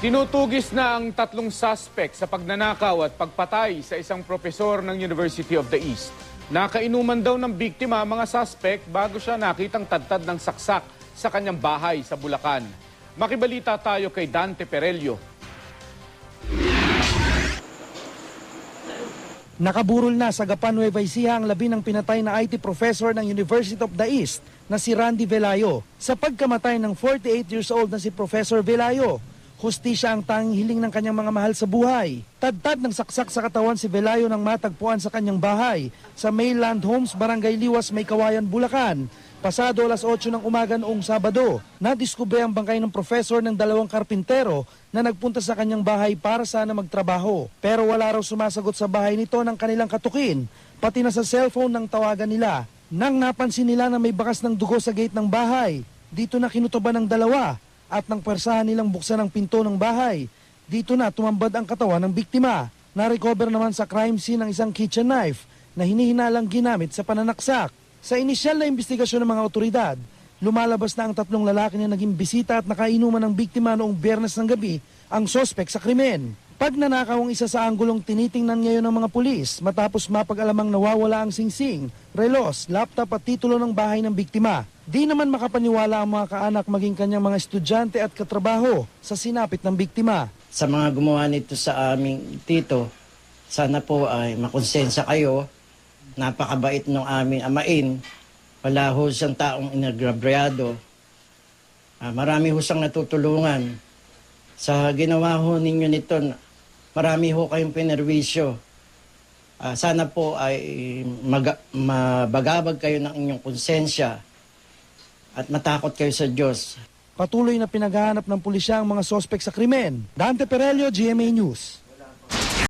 Tinutugis na ang tatlong suspect sa pagnanakaw at pagpatay sa isang propesor ng University of the East. Nakainuman daw ng biktima mga suspect bago siya nakitang tadtad ng saksak sa kanyang bahay sa Bulacan. Makibalita tayo kay Dante Perelio. Nakaburol na sa Gapan, Nueva Ecija ang labi ng pinatay na IT professor ng University of the East na si Randy Velayo. Sa pagkamatay ng 48 years old na si Professor Velayo, hustisya ang tanging hiling ng kanyang mga mahal sa buhay. Tadtad ng saksak sa katawan si Velayo nang matagpuan sa kanyang bahay sa Mainland Homes, Barangay Liwas, May Kawayan, Bulacan. Pasado alas 8 ng umaga noong Sabado, nadiskubre ang bangkay ng professor ng dalawang karpintero na nagpunta sa kanyang bahay para sana magtrabaho. Pero wala raw sumasagot sa bahay nito ng kanilang katukin, pati na sa cellphone ng tawagan nila. Nang napansin nila na may bakas ng dugo sa gate ng bahay, dito na kinutuban ng dalawa at nang pwersahan nilang buksan ang pinto ng bahay. Dito na tumambad ang katawan ng biktima. Na-recover naman sa crime scene ang isang kitchen knife na hinihinalang ginamit sa pananaksak. Sa inisyal na investigasyon ng mga otoridad, lumalabas na ang tatlong lalaki na naging bisita at nakainuman ng biktima noong Biyernes ng gabi ang sospek sa krimen. Pagnanakaw ang isa sa anggulong tinitingnan ngayon ng mga pulis matapos mapag-alamang nawawala ang singsing, relos, laptop at titulo ng bahay ng biktima. Di naman makapaniwala ang mga kaanak maging kanyang mga estudyante at katrabaho sa sinapit ng biktima. Sa mga gumawa nito sa aming tito, sana po ay makonsensya kayo. Napakabait ng aming amain. Wala ho siyang taong inagrabyado. Marami ho siyang natutulungan. Sa ginawa ho ninyo nito, marami ho kayong pinerwisyo. Sana po ay mabagabag kayo ng inyong konsensya at matakot kayo sa Diyos. Patuloy na pinaghahanap ng pulisya ang mga sospek sa krimen. Dante Perelio, GMA News.